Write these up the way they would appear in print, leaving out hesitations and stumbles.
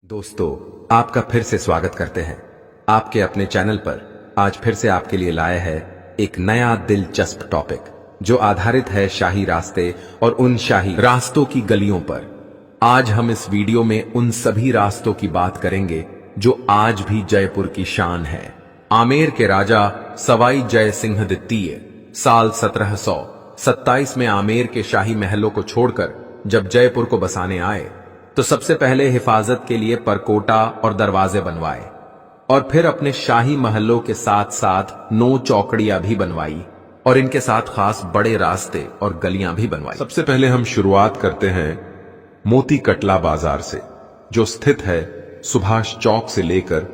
दोस्तों, आपका फिर से स्वागत करते हैं आपके अपने चैनल पर। आज फिर से आपके लिए लाए हैं एक नया दिलचस्प टॉपिक जो आधारित है शाही रास्ते और उन शाही रास्तों की गलियों पर। आज हम इस वीडियो में उन सभी रास्तों की बात करेंगे जो आज भी जयपुर की शान है। आमेर के राजा सवाई जय सिंह द्वितीय साल 1727 में आमेर के शाही महलों को छोड़कर जब जयपुर को बसाने आए तो सबसे पहले हिफाजत के लिए परकोटा और दरवाजे बनवाए और फिर अपने शाही महलों के साथ साथ 9 चौकड़ियां भी बनवाई और इनके साथ खास बड़े रास्ते और गलियां भी बनवाई। सबसे पहले हम शुरुआत करते हैं मोती कटला बाजार से, जो स्थित है सुभाष चौक से लेकर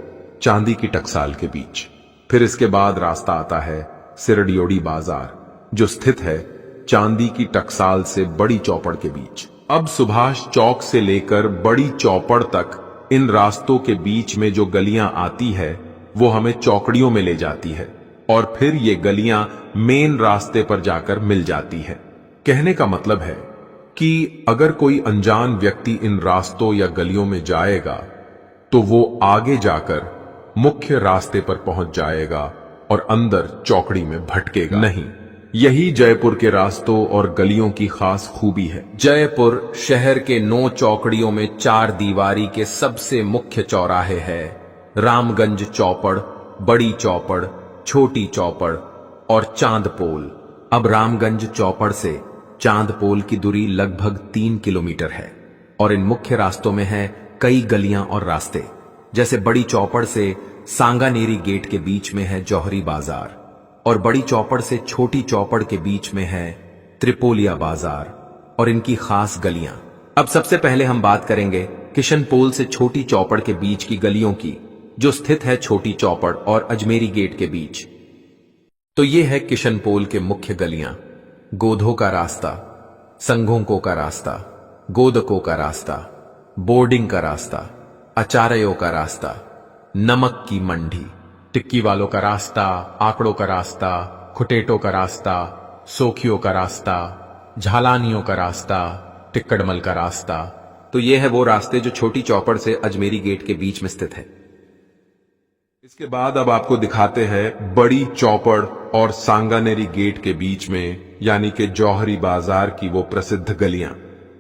चांदी की टकसाल के बीच। फिर इसके बाद रास्ता आता है सिरडियोड़ी बाजार, जो स्थित है चांदी की टकसाल से बड़ी चौपड़ के बीच। अब सुभाष चौक से लेकर बड़ी चौपड़ तक इन रास्तों के बीच में जो गलियां आती है वो हमें चौकड़ियों में ले जाती है और फिर ये गलियां मेन रास्ते पर जाकर मिल जाती है। कहने का मतलब है कि अगर कोई अनजान व्यक्ति इन रास्तों या गलियों में जाएगा तो वो आगे जाकर मुख्य रास्ते पर पहुंच जाएगा और अंदर चौकड़ी में भटकेगा नहीं। यही जयपुर के रास्तों और गलियों की खास खूबी है। जयपुर शहर के 9 चौकड़ियों में 4 दीवारी के सबसे मुख्य चौराहे हैं। रामगंज चौपड़, बड़ी चौपड़, छोटी चौपड़ और चांदपोल। अब रामगंज चौपड़ से चांदपोल की दूरी लगभग 3 किलोमीटर है और इन मुख्य रास्तों में है कई गलियां और रास्ते। जैसे बड़ी चौपड़ से सांगानेरी गेट के बीच में है जौहरी बाजार और बड़ी चौपड़ से छोटी चौपड़ के बीच में है त्रिपोलिया बाजार और इनकी खास गलियां। अब सबसे पहले हम बात करेंगे किशनपोल से छोटी चौपड़ के बीच की गलियों की, जो स्थित है छोटी चौपड़ और अजमेरी गेट के बीच। तो ये है किशनपोल के मुख्य गलियां। गोधों का रास्ता, संघों का रास्ता, गोदकों का रास्ता, बोर्डिंग का रास्ता, आचार्यों का रास्ता, नमक की मंडी, टिक्की वालों का रास्ता, आंकड़ों का रास्ता, खुटेटों का रास्ता, सोखियों का रास्ता, झालानियों का रास्ता, टिक्कड़मल का रास्ता। तो ये है वो रास्ते जो छोटी चौपड़ से अजमेरी गेट के बीच में स्थित है। इसके बाद अब आपको दिखाते हैं बड़ी चौपड़ और सांगानेरी गेट के बीच में यानी कि जौहरी बाजार की वो प्रसिद्ध गलियां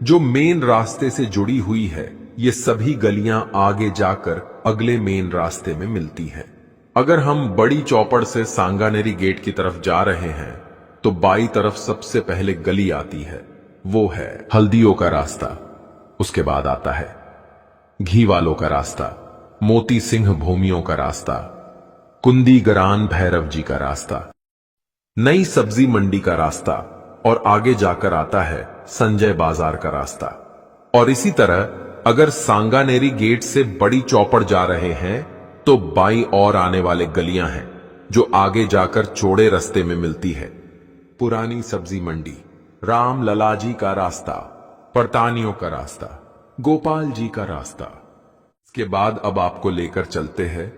जो मेन रास्ते से जुड़ी हुई है। ये सभी गलियां आगे जाकर अगले मेन रास्ते में मिलती हैं। अगर हम बड़ी चौपड़ से सांगानेरी गेट की तरफ जा रहे हैं तो बाई तरफ सबसे पहले गली आती है, वो है हल्दियों का रास्ता। उसके बाद आता है घी वालों का रास्ता, मोती सिंह भूमियों का रास्ता, कुंदी गरान भैरव जी का रास्ता, नई सब्जी मंडी का रास्ता और आगे जाकर आता है संजय बाजार का रास्ता। और इसी तरह अगर सांगानेरी गेट से बड़ी चौपड़ जा रहे हैं तो बाई और आने वाले गलियां हैं जो आगे जाकर चौड़े रास्ते में मिलती है। पुरानी सब्जी मंडी, राम लला जी का रास्ता, पड़तानियों का रास्ता, गोपाल जी का रास्ता। इसके बाद अब आपको लेकर चलते हैं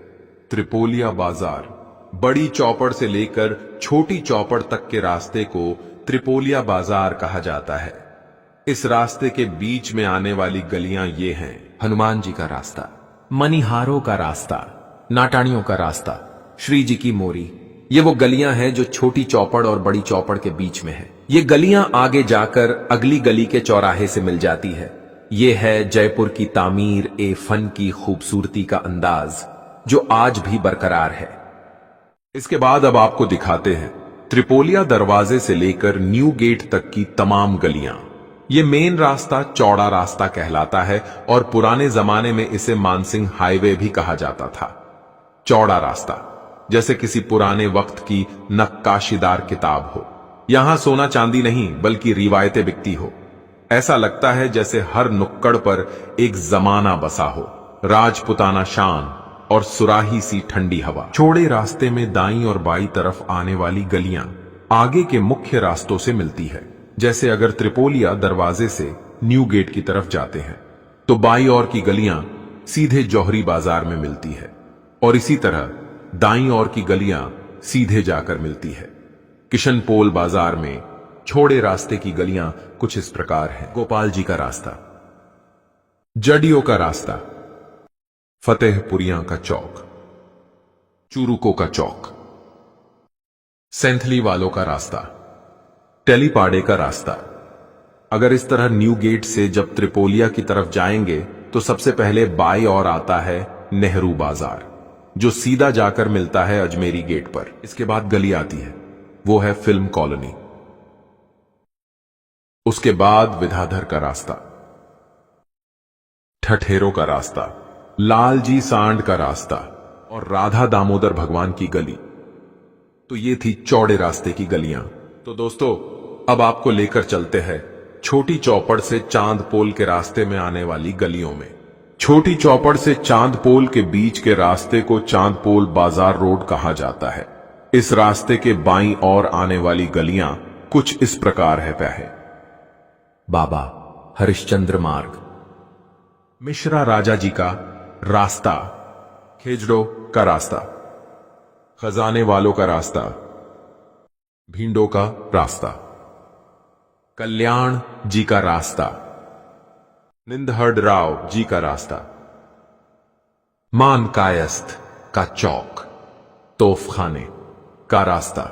त्रिपोलिया बाजार। बड़ी चौपड़ से लेकर छोटी चौपड़ तक के रास्ते को त्रिपोलिया बाजार कहा जाता है। इस रास्ते के बीच में आने वाली गलियां ये हैं हनुमान जी का रास्ता, मनिहारों का रास्ता, नाटानियों का रास्ता, श्री जी की मोरी। ये वो गलियां हैं जो छोटी चौपड़ और बड़ी चौपड़ के बीच में है। ये गलियां आगे जाकर अगली गली के चौराहे से मिल जाती है। ये है जयपुर की तामीर ए फन की खूबसूरती का अंदाज जो आज भी बरकरार है। इसके बाद अब आपको दिखाते हैं त्रिपोलिया दरवाजे से लेकर न्यू गेट तक की तमाम गलियां। ये मेन रास्ता चौड़ा रास्ता कहलाता है और पुराने जमाने में इसे मानसिंह हाईवे भी कहा जाता था। चौड़ा रास्ता जैसे किसी पुराने वक्त की नक्काशीदार किताब हो। यहां सोना चांदी नहीं बल्कि रिवायतें बिकती हो। ऐसा लगता है जैसे हर नुक्कड़ पर एक जमाना बसा हो, राजपुताना शान और सुराही सी ठंडी हवा। चौड़े रास्ते में दाईं और बाईं तरफ आने वाली गलियां आगे के मुख्य रास्तों से मिलती है। जैसे अगर त्रिपोलिया दरवाजे से न्यू गेट की तरफ जाते हैं तो बाईं ओर की गलियां सीधे जौहरी बाजार में मिलती है और इसी तरह दाईं ओर की गलियां सीधे जाकर मिलती है। किशनपोल बाजार में छोड़े रास्ते की गलियां कुछ इस प्रकार हैं। गोपाल जी का रास्ता, जडियों का रास्ता, फतेहपुरिया का चौक, चूरुको का चौक, सेंथली वालों का रास्ता, टेलीपाड़े का रास्ता। अगर इस तरह न्यू गेट से जब त्रिपोलिया की तरफ जाएंगे तो सबसे पहले बाई ओर आता है नेहरू बाजार, जो सीधा जाकर मिलता है अजमेरी गेट पर। इसके बाद गली आती है, वो है फिल्म कॉलोनी। उसके बाद विद्याधर का रास्ता, ठठेरों का रास्ता, लालजी सांड का रास्ता और राधा दामोदर भगवान की गली। तो ये थी चौड़े रास्ते की गलियां। तो दोस्तों, अब आपको लेकर चलते हैं छोटी चौपड़ से चांद पोल के रास्ते में आने वाली गलियों में। छोटी चौपड़ से चांद पोल के बीच के रास्ते को चांद पोल बाजार रोड कहा जाता है। इस रास्ते के बाईं ओर आने वाली गलियां कुछ इस प्रकार है। बाबा हरिश्चंद्र मार्ग, मिश्रा राजा जी का रास्ता, खेजड़ो का रास्ता, खजाने वालों का रास्ता, भिंडों का रास्ता, कल्याण जी का रास्ता, निंदहड राव जी का रास्ता, मान कायस्थ का चौक, तोफखाने का रास्ता।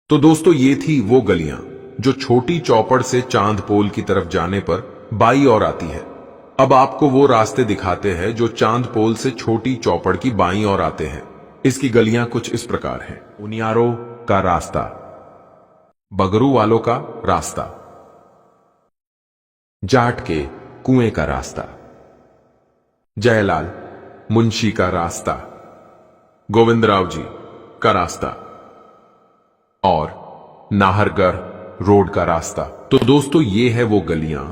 तो दोस्तों, ये थी वो गलियां जो छोटी चौपड़ से चांद पोल की तरफ जाने पर बाई ओर आती है। अब आपको वो रास्ते दिखाते हैं जो चांद पोल से छोटी चौपड़ की बाईं ओर आते हैं। इसकी गलियां कुछ इस प्रकार हैं। उनियारों का रास्ता, बगरू वालों का रास्ता, जाट के कुएं का रास्ता, जयलाल मुंशी का रास्ता, गोविंदराव जी का रास्ता और नाहरगढ़ रोड का रास्ता। तो दोस्तों, ये है वो गलियां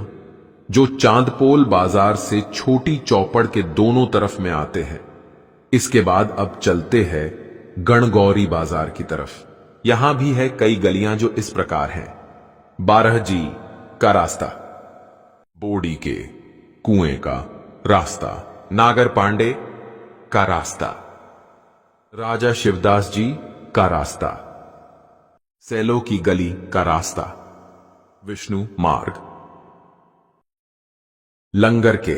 जो चांदपोल बाजार से छोटी चौपड़ के दोनों तरफ में आते हैं। इसके बाद अब चलते हैं गणगौरी बाजार की तरफ। यहां भी है कई गलियां जो इस प्रकार हैं। 12 जी का रास्ता, बोड़ी के कुएं का रास्ता, नागर पांडे का रास्ता, राजा शिवदास जी का रास्ता, सैलो की गली का रास्ता, विष्णु मार्ग, लंगर के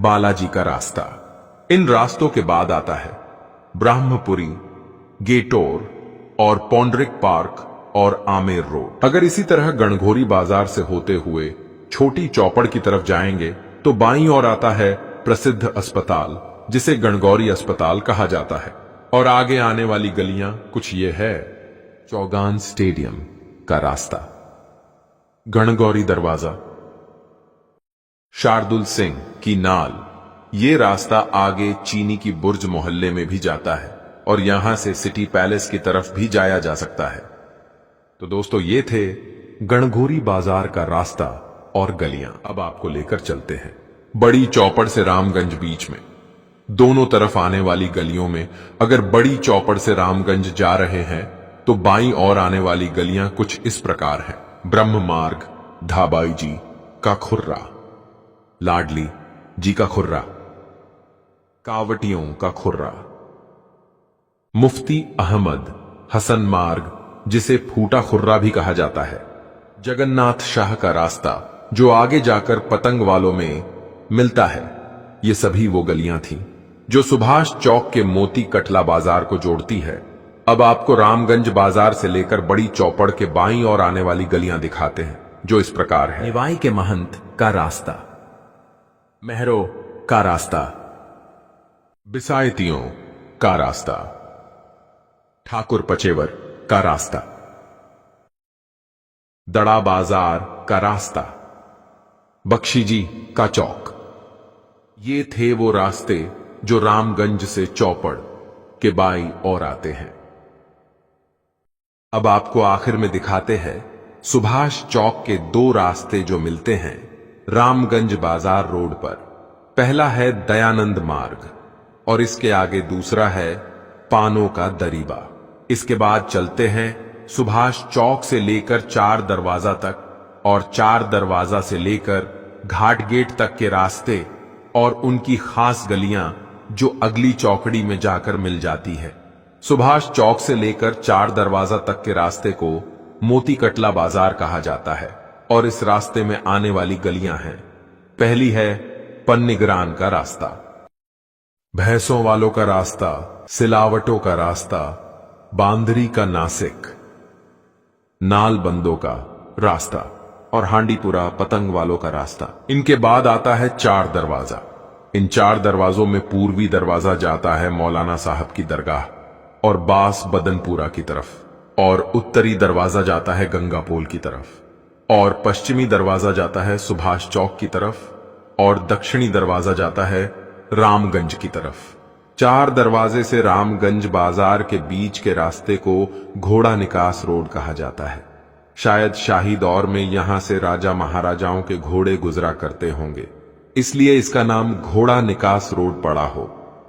बालाजी का रास्ता। इन रास्तों के बाद आता है ब्रह्मपुरी, गेटोर और पौंड्रिक पार्क और आमेर रोड। अगर इसी तरह गणगौरी बाजार से होते हुए छोटी चौपड़ की तरफ जाएंगे तो बाईं ओर आता है प्रसिद्ध अस्पताल, जिसे गणगौरी अस्पताल कहा जाता है। और आगे आने वाली गलियां कुछ ये है। चौगान स्टेडियम का रास्ता, गणगौरी दरवाजा, शार्दुल सिंह की नाल। ये रास्ता आगे चीनी की बुर्ज मोहल्ले में भी जाता है और यहां से सिटी पैलेस की तरफ भी जाया जा सकता है। तो दोस्तों, ये थे गणगौरी बाजार का रास्ता और गलियां। अब आपको लेकर चलते हैं बड़ी चौपड़ से रामगंज बीच में। दोनों तरफ आने वाली गलियों में अगर बड़ी चौपड़ से रामगंज जा रहे हैं तो बाईं ओर आने वाली गलियां कुछ इस प्रकार हैं। ब्रह्म मार्ग, धाबाई जी का खुर्रा, लाडली जी का खुर्रा, कावटियों का खुर्रा, मुफ्ती अहमद हसन मार्ग, जिसे फूटा खुर्रा भी कहा जाता है, जगन्नाथ शाह का रास्ता जो आगे जाकर पतंग वालों में मिलता है। ये सभी वो गलियां थीं जो सुभाष चौक के मोती कटला बाजार को जोड़ती है। अब आपको रामगंज बाजार से लेकर बड़ी चौपड़ के बाईं ओर आने वाली गलियां दिखाते हैं जो इस प्रकार है। निवाई के महंत का रास्ता, मेहरों का रास्ता, बिसायतियों का रास्ता, ठाकुर पचेवर का रास्ता, दड़ा बाजार का रास्ता, बख्शी जी का चौक। ये थे वो रास्ते जो रामगंज से चौपड़ के बाईं ओर आते हैं। अब आपको आखिर में दिखाते हैं सुभाष चौक के दो रास्ते जो मिलते हैं रामगंज बाजार रोड पर। पहला है दयानंद मार्ग और इसके आगे दूसरा है पानों का दरीबा। इसके बाद चलते हैं सुभाष चौक से लेकर 4 दरवाजा तक और 4 दरवाजा से लेकर घाट गेट तक के रास्ते और उनकी खास गलियां जो अगली चौकड़ी में जाकर मिल जाती है। सुभाष चौक से लेकर 4 दरवाजा तक के रास्ते को मोती कटला बाजार कहा जाता है और इस रास्ते में आने वाली गलियां हैं। पहली है पन्नीग्रान का रास्ता, भैंसों वालों का रास्ता, सिलावटों का रास्ता, बांदरी का नासिक, नालबंदों का रास्ता और हांडीपुरा पतंग वालों का रास्ता। इनके बाद आता है 4 दरवाजा। इन 4 दरवाजों में पूर्वी दरवाजा जाता है मौलाना साहब की दरगाह और बास बदनपुरा की तरफ, और उत्तरी दरवाजा जाता है गंगापोल की तरफ, और पश्चिमी दरवाजा जाता है सुभाष चौक की तरफ, और दक्षिणी दरवाजा जाता है रामगंज की तरफ। 4 दरवाजे से रामगंज बाजार के बीच के रास्ते को घोड़ा निकास रोड कहा जाता है। शायद शाही दौर में यहां से राजा महाराजाओं के घोड़े गुजरा करते होंगे, इसलिए इसका नाम घोड़ा निकास रोड पड़ा हो,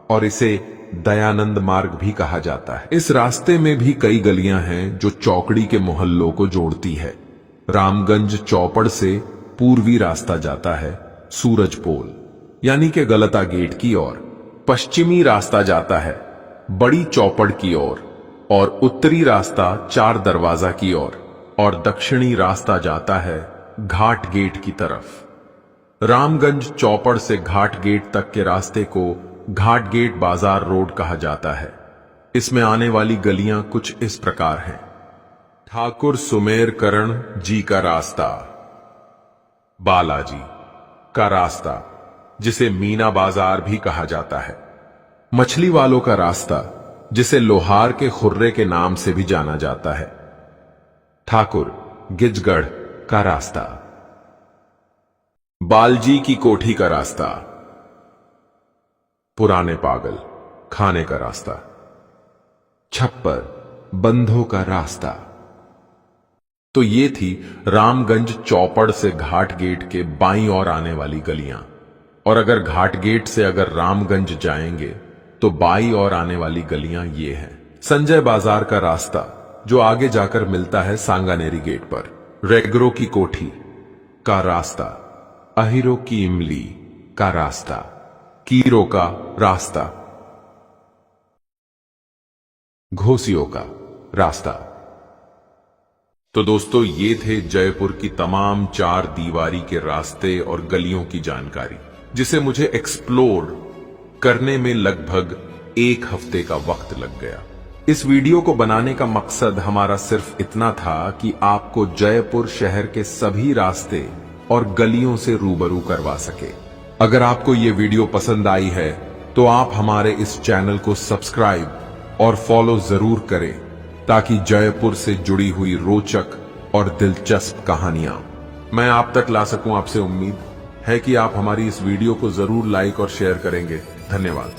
और इसे दयानंद मार्ग भी कहा जाता है। इस रास्ते में भी कई गलियां हैं जो चौकड़ी के मोहल्लों को जोड़ती है। रामगंज चौपड़ से पूर्वी रास्ता जाता है सूरजपोल यानी कि गलता गेट की ओर, पश्चिमी रास्ता जाता है बड़ी चौपड़ की ओर, और उत्तरी रास्ता 4 दरवाजा की ओर, और दक्षिणी रास्ता जाता है घाट गेट की तरफ। रामगंज चौपड़ से घाट गेट तक के रास्ते को घाट गेट बाजार रोड कहा जाता है। इसमें आने वाली गलियां कुछ इस प्रकार हैं। ठाकुर सुमेर करण जी का रास्ता, बालाजी का रास्ता जिसे मीना बाजार भी कहा जाता है, मछली वालों का रास्ता जिसे लोहार के खुर्रे के नाम से भी जाना जाता है, ठाकुर गिजगढ़ का रास्ता, बालजी की कोठी का रास्ता, पुराने पागल खाने का रास्ता, छप्पर बंधों का रास्ता। तो ये थी रामगंज चौपड़ से घाट गेट के बाईं ओर आने वाली गलियां, और अगर घाट गेट से अगर रामगंज जाएंगे तो बाईं ओर आने वाली गलियां ये हैं। संजय बाजार का रास्ता जो आगे जाकर मिलता है सांगानेरी गेट पर, रेगरो की कोठी का रास्ता, अहिरो की इमली का रास्ता, कीरो का रास्ता, घोसियों का रास्ता। तो दोस्तों ये थे जयपुर की तमाम 4 दीवारी के रास्ते और गलियों की जानकारी, जिसे मुझे एक्सप्लोर करने में लगभग 1 हफ्ते का वक्त लग गया। इस वीडियो को बनाने का मकसद हमारा सिर्फ इतना था कि आपको जयपुर शहर के सभी रास्ते और गलियों से रूबरू करवा सके। अगर आपको ये वीडियो पसंद आई है तो आप हमारे इस चैनल को सब्सक्राइब और फॉलो जरूर करें, ताकि जयपुर से जुड़ी हुई रोचक और दिलचस्प कहानियां मैं आप तक ला सकूं। आपसे उम्मीद है कि आप हमारी इस वीडियो को जरूर लाइक और शेयर करेंगे। धन्यवाद।